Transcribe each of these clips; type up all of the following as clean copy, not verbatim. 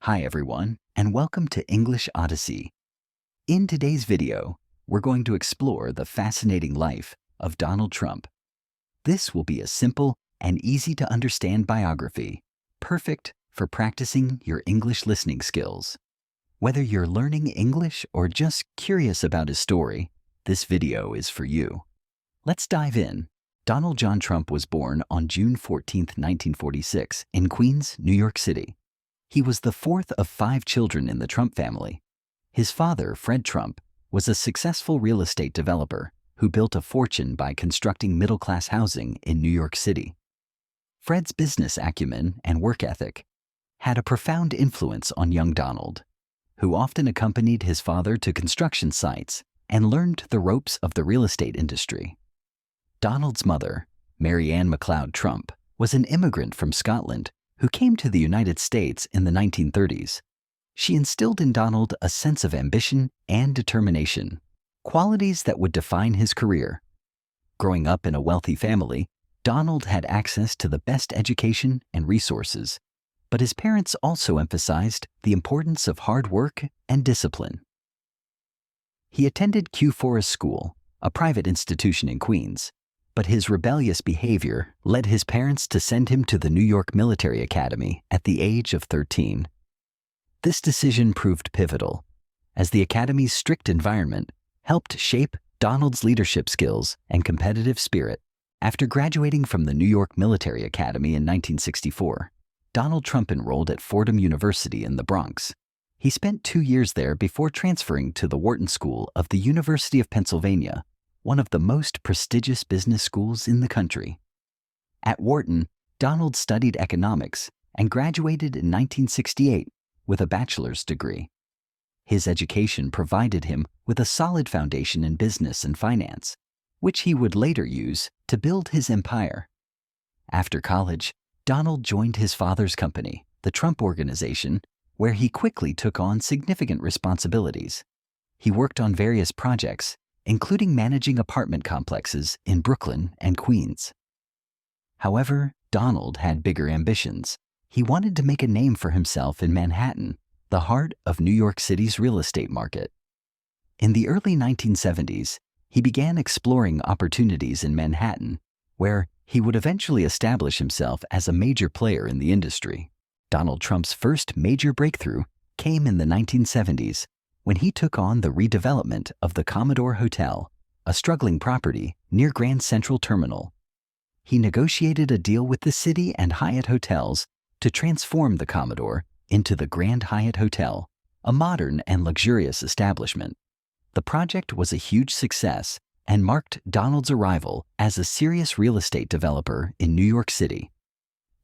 Hi everyone, and welcome to English Odyssey. In today's video, we're going to explore the fascinating life of Donald Trump. This will be a simple and easy to understand biography, perfect for practicing your English listening skills. Whether you're learning English or just curious about his story, this video is for you. Let's dive in. Donald John Trump was born on June 14, 1946, in Queens, New York City. He was the fourth of 5 children in the Trump family. His father, Fred Trump, was a successful real estate developer who built a fortune by constructing middle-class housing in New York City. Fred's business acumen and work ethic had a profound influence on young Donald, who often accompanied his father to construction sites and learned the ropes of the real estate industry. Donald's mother, Mary Ann MacLeod Trump, was an immigrant from Scotland who came to the United States in the 1930s. She instilled in Donald a sense of ambition and determination, qualities that would define his career. Growing up in a wealthy family, Donald had access to the best education and resources, but his parents also emphasized the importance of hard work and discipline. He attended Q Forest School, a private institution in Queens, but his rebellious behavior led his parents to send him to the New York Military Academy at the age of 13. This decision proved pivotal, as the academy's strict environment helped shape Donald's leadership skills and competitive spirit. After graduating from the New York Military Academy in 1964, Donald Trump enrolled at Fordham University in the Bronx. He spent 2 years there before transferring to the Wharton School of the University of Pennsylvania, one of the most prestigious business schools in the country. At Wharton, Donald studied economics and graduated in 1968 with a bachelor's degree. His education provided him with a solid foundation in business and finance, which he would later use to build his empire. After college, Donald joined his father's company, the Trump Organization, where he quickly took on significant responsibilities. He worked on various projects, including managing apartment complexes in Brooklyn and Queens. However, Donald had bigger ambitions. He wanted to make a name for himself in Manhattan, the heart of New York City's real estate market. In the early 1970s, he began exploring opportunities in Manhattan, where he would eventually establish himself as a major player in the industry. Donald Trump's first major breakthrough came in the 1970s, when he took on the redevelopment of the Commodore Hotel, a struggling property near Grand Central Terminal. He negotiated a deal with the city and Hyatt Hotels to transform the Commodore into the Grand Hyatt Hotel, a modern and luxurious establishment. The project was a huge success and marked Donald's arrival as a serious real estate developer in New York City.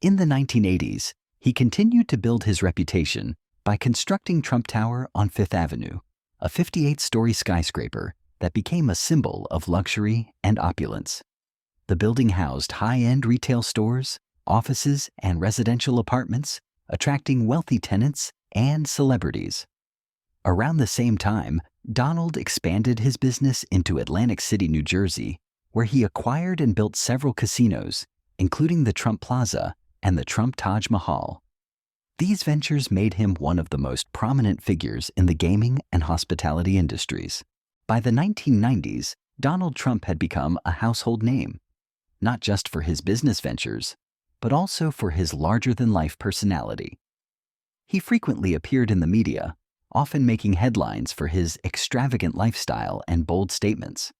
In the 1980s, he continued to build his reputation by constructing Trump Tower on Fifth Avenue, a 58-story skyscraper that became a symbol of luxury and opulence. The building housed high-end retail stores, offices, and residential apartments, attracting wealthy tenants and celebrities. Around the same time, Donald expanded his business into Atlantic City, New Jersey, where he acquired and built several casinos, including the Trump Plaza and the Trump Taj Mahal. These ventures made him one of the most prominent figures in the gaming and hospitality industries. By the 1990s, Donald Trump had become a household name, not just for his business ventures, but also for his larger-than-life personality. He frequently appeared in the media, often making headlines for his extravagant lifestyle and bold statements.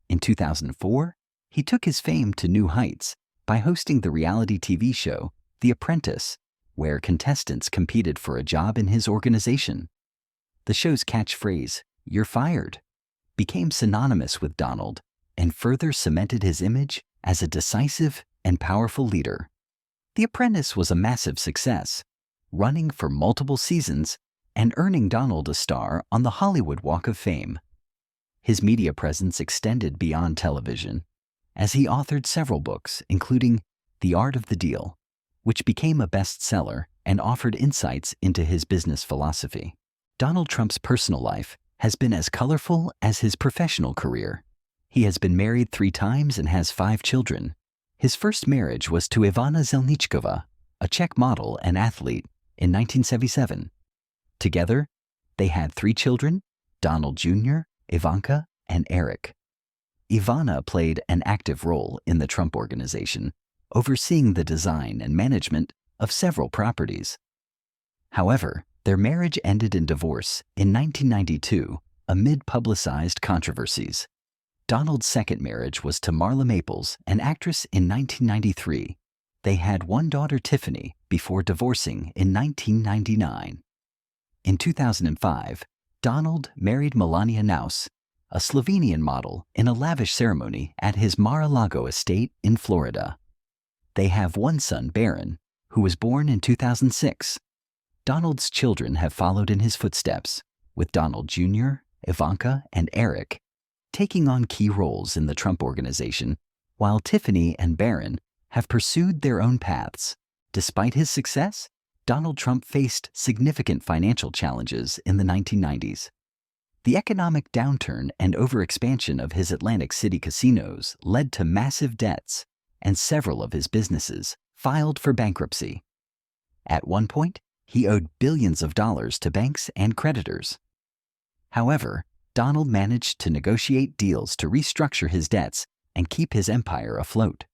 In 2004, he took his fame to new heights by hosting the reality TV show The Apprentice, where contestants competed for a job in his organization. The show's catchphrase, "You're fired," became synonymous with Donald and further cemented his image as a decisive and powerful leader. The Apprentice was a massive success, running for multiple seasons and earning Donald a star on the Hollywood Walk of Fame. His media presence extended beyond television, as he authored several books, including The Art of the Deal, which became a bestseller and offered insights into his business philosophy. Donald Trump's personal life has been as colorful as his professional career. He has been married 3 times and has 5 children. His first marriage was to Ivana Zelničková, a Czech model and athlete, in 1977. Together, they had 3 children, Donald Jr., Ivanka, and Eric. Ivana played an active role in the Trump Organization, overseeing the design and management of several properties. However, their marriage ended in divorce in 1992 amid publicized controversies. Donald's second marriage was to Marla Maples, an actress, in 1993. They had one daughter, Tiffany, before divorcing in 1999. In 2005, Donald married Melania Naus, a Slovenian model, in a lavish ceremony at his Mar-a-Lago estate in Florida. They have one son, Barron, who was born in 2006. Donald's children have followed in his footsteps, with Donald Jr., Ivanka, and Eric taking on key roles in the Trump Organization, while Tiffany and Barron have pursued their own paths. Despite his success, Donald Trump faced significant financial challenges in the 1990s. The economic downturn and overexpansion of his Atlantic City casinos led to massive debts, and several of his businesses filed for bankruptcy. At one point, he owed billions of dollars to banks and creditors. However, Donald managed to negotiate deals to restructure his debts and keep his empire afloat.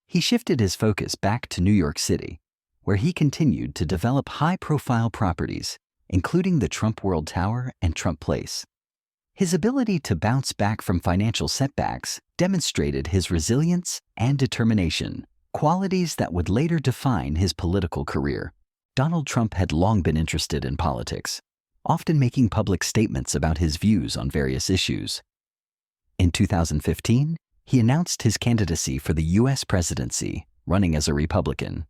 He shifted his focus back to New York City, where he continued to develop high-profile properties, including the Trump World Tower and Trump Place. His ability to bounce back from financial setbacks demonstrated his resilience and determination, qualities that would later define his political career. Donald Trump had long been interested in politics, often making public statements about his views on various issues. In 2015, he announced his candidacy for the U.S. presidency, running as a Republican.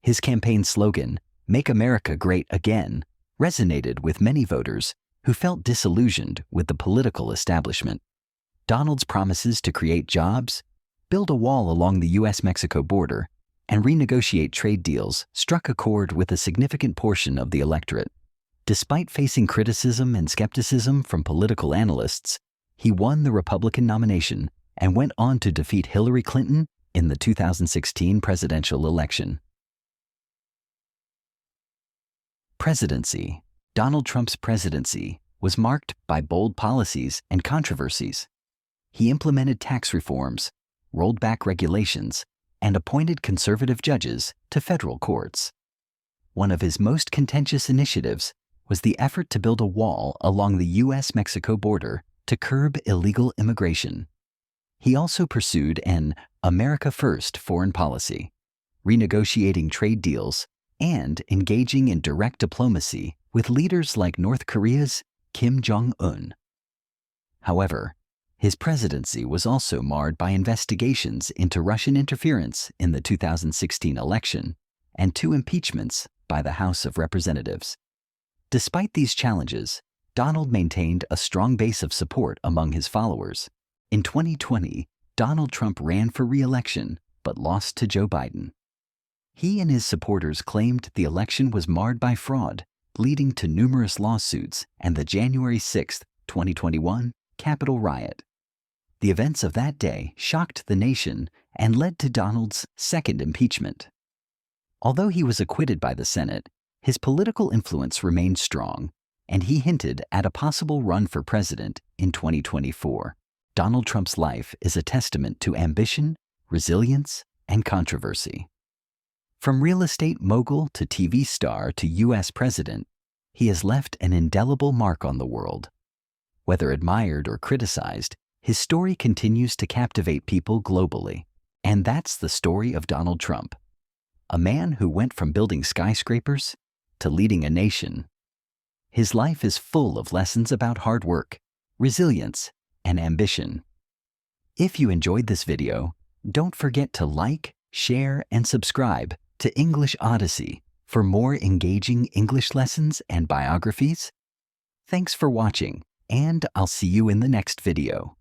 His campaign slogan, "Make America Great Again," resonated with many voters who felt disillusioned with the political establishment. Donald's promises to create jobs, build a wall along the U.S.-Mexico border, and renegotiate trade deals struck a chord with a significant portion of the electorate. Despite facing criticism and skepticism from political analysts, he won the Republican nomination and went on to defeat Hillary Clinton in the 2016 presidential election. Presidency. Donald Trump's presidency was marked by bold policies and controversies. He implemented tax reforms, rolled back regulations, and appointed conservative judges to federal courts. One of his most contentious initiatives was the effort to build a wall along the U.S.-Mexico border to curb illegal immigration. He also pursued an America First foreign policy, renegotiating trade deals and engaging in direct diplomacy with leaders like North Korea's Kim Jong-un. However, his presidency was also marred by investigations into Russian interference in the 2016 election and 2 impeachments by the House of Representatives. Despite these challenges, Donald maintained a strong base of support among his followers. In 2020, Donald Trump ran for re-election but lost to Joe Biden. He and his supporters claimed the election was marred by fraud, leading to numerous lawsuits and the January 6, 2021, Capitol riot. The events of that day shocked the nation and led to Donald's second impeachment. Although he was acquitted by the Senate, his political influence remained strong, and he hinted at a possible run for president in 2024. Donald Trump's life is a testament to ambition, resilience, and controversy. From real estate mogul to TV star to U.S. president, he has left an indelible mark on the world. Whether admired or criticized, his story continues to captivate people globally. And that's the story of Donald Trump, a man who went from building skyscrapers to leading a nation. His life is full of lessons about hard work, resilience, and ambition. If you enjoyed this video, don't forget to like, share, and subscribe to English Odyssey for more engaging English lessons and biographies. Thanks for watching, and I'll see you in the next video.